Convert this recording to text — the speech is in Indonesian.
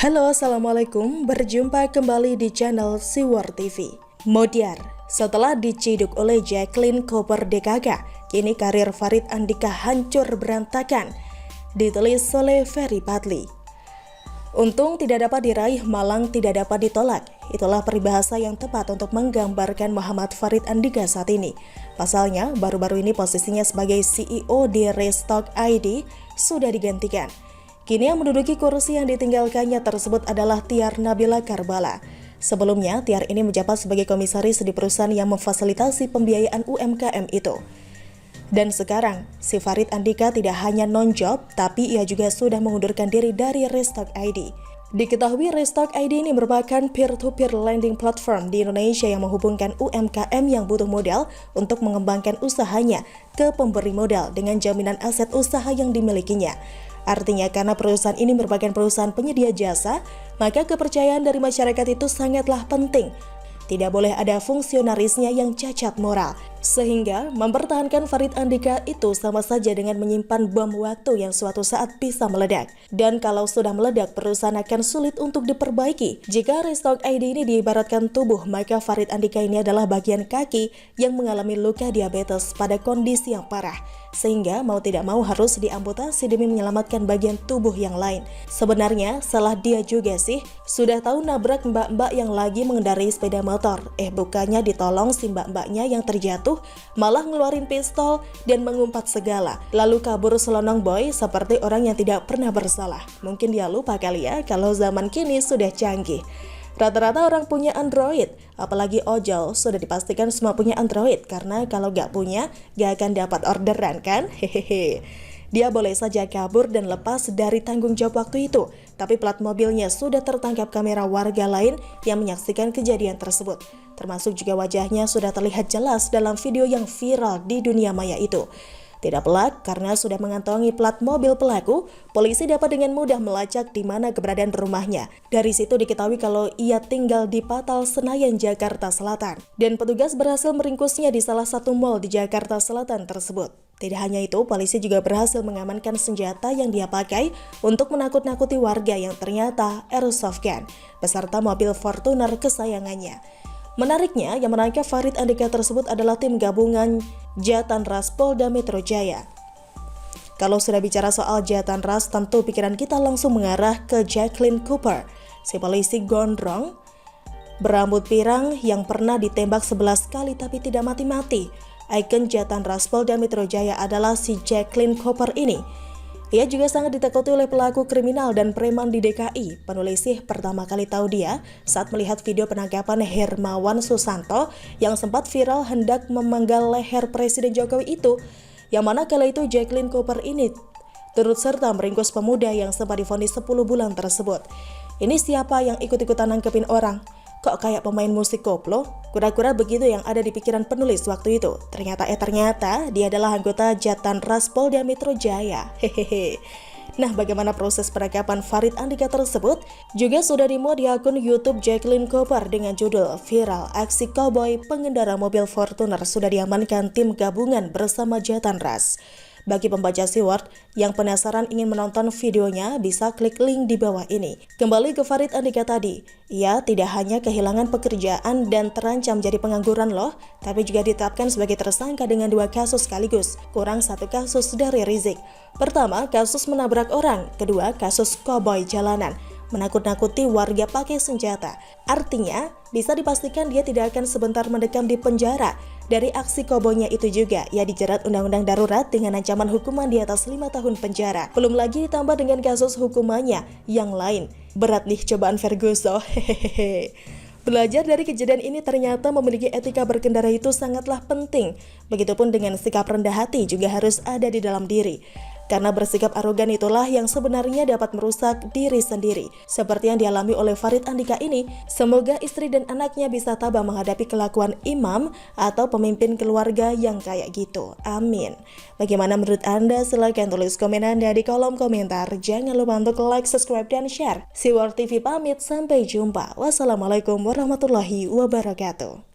Halo, Assalamualaikum. Berjumpa kembali di channel Siwar TV. Modiar, setelah diciduk oleh Jacqueline Cooper DKK, kini karir Farid Andika hancur berantakan. Ditulis oleh Ferry Padli. Untung tidak dapat diraih, malang tidak dapat ditolak. Itulah peribahasa yang tepat untuk menggambarkan Muhammad Farid Andika saat ini. Pasalnya, baru-baru ini posisinya sebagai CEO di Restock ID sudah digantikan. Kini yang menduduki kursi yang ditinggalkannya tersebut adalah Tiar Nabila Karbala. Sebelumnya, Tiar ini menjabat sebagai komisaris di perusahaan yang memfasilitasi pembiayaan UMKM itu. Dan sekarang, si Farid Andika tidak hanya non-job, tapi ia juga sudah mengundurkan diri dari Restock ID. Diketahui Restock ID ini merupakan peer-to-peer lending platform di Indonesia yang menghubungkan UMKM yang butuh modal untuk mengembangkan usahanya ke pemberi modal dengan jaminan aset usaha yang dimilikinya. Artinya karena perusahaan ini merupakan perusahaan penyedia jasa, maka kepercayaan dari masyarakat itu sangatlah penting. Tidak boleh ada fungsionarisnya yang cacat moral. Sehingga mempertahankan Farid Andika itu sama saja dengan menyimpan bom waktu yang suatu saat bisa meledak. Dan kalau sudah meledak, perusahaan akan sulit untuk diperbaiki. Jika Restock ID ini diibaratkan tubuh, maka Farid Andika ini adalah bagian kaki yang mengalami luka diabetes pada kondisi yang parah. Sehingga mau tidak mau harus diamputasi demi menyelamatkan bagian tubuh yang lain. Sebenarnya salah dia juga sih. Sudah tahu nabrak mbak-mbak yang lagi mengendarai sepeda motor. Bukannya ditolong si mbak-mbaknya yang terjatuh, malah ngeluarin pistol dan mengumpat segala. Lalu kabur selonong boy seperti orang yang tidak pernah bersalah. Mungkin dia lupa kali ya kalau zaman kini sudah canggih. Rata-rata orang punya Android, apalagi ojol sudah dipastikan semua punya Android, karena kalau gak punya gak akan dapat orderan kan? Hehehe. Dia boleh saja kabur dan lepas dari tanggung jawab waktu itu, tapi plat mobilnya sudah tertangkap kamera warga lain yang menyaksikan kejadian tersebut. Termasuk juga wajahnya sudah terlihat jelas dalam video yang viral di dunia maya itu. Tidak pelak, karena sudah mengantongi plat mobil pelaku, polisi dapat dengan mudah melacak di mana keberadaan rumahnya. Dari situ diketahui kalau ia tinggal di Patal, Senayan, Jakarta Selatan. Dan petugas berhasil meringkusnya di salah satu mal di Jakarta Selatan tersebut. Tidak hanya itu, polisi juga berhasil mengamankan senjata yang dia pakai untuk menakut-nakuti warga yang ternyata airsoft gun, beserta mobil Fortuner kesayangannya. Menariknya, yang menangkap Farid Andika tersebut adalah tim gabungan Jatanras Polda Metro Jaya. Kalau sudah bicara soal Jatanras, tentu pikiran kita langsung mengarah ke Jacqueline Cooper, si polisi gondrong berambut pirang yang pernah ditembak 11 kali tapi tidak mati-mati. Ikon Jatanras Polda Metro Jaya adalah si Jacqueline Cooper ini. Ia juga sangat ditakuti oleh pelaku kriminal dan preman di DKI. Penulis sih pertama kali tahu dia saat melihat video penangkapan Hermawan Susanto yang sempat viral hendak memenggal leher Presiden Jokowi itu. Yang mana kala itu Jacqueline Cooper ini turut serta meringkus pemuda yang sempat divonis 10 bulan tersebut. Ini siapa yang ikut-ikutan nangkepin orang? Kok kayak pemain musik koplo? Kura-kura begitu yang ada di pikiran penulis waktu itu. Ternyata dia adalah anggota Jatanras Polda Metro Jaya. Hehehe. Nah, bagaimana proses penangkapan Farid Andika tersebut? Juga sudah dimuat di akun YouTube Jacqueline Cooper dengan judul Viral Aksi Cowboy Pengendara Mobil Fortuner sudah diamankan tim gabungan bersama Jatanras. Bagi pembaca Siwar yang penasaran ingin menonton videonya, bisa klik link di bawah ini. Kembali ke Farid Andika tadi, ia tidak hanya kehilangan pekerjaan dan terancam jadi pengangguran loh, tapi juga ditetapkan sebagai tersangka dengan 2 kasus sekaligus, kurang 1 kasus dari Rizik. Pertama, kasus menabrak orang, kedua, kasus koboi jalanan, menakut-nakuti warga pakai senjata. Artinya, bisa dipastikan dia tidak akan sebentar mendekam di penjara. Dari aksi koboynya itu juga, ia dijerat undang-undang darurat dengan ancaman hukuman di atas 5 tahun penjara. Belum lagi ditambah dengan kasus hukumannya yang lain. Berat nih cobaan Ferguson. Hehehe. Belajar dari kejadian ini ternyata memiliki etika berkendara itu sangatlah penting. Begitupun dengan sikap rendah hati juga harus ada di dalam diri. Karena bersikap arogan itulah yang sebenarnya dapat merusak diri sendiri. Seperti yang dialami oleh Farid Andika ini, semoga istri dan anaknya bisa tabah menghadapi kelakuan imam atau pemimpin keluarga yang kayak gitu. Amin. Bagaimana menurut Anda? Silahkan tulis komen Anda di kolom komentar. Jangan lupa untuk like, subscribe, dan share. Siwar TV pamit, sampai jumpa. Wassalamualaikum warahmatullahi wabarakatuh.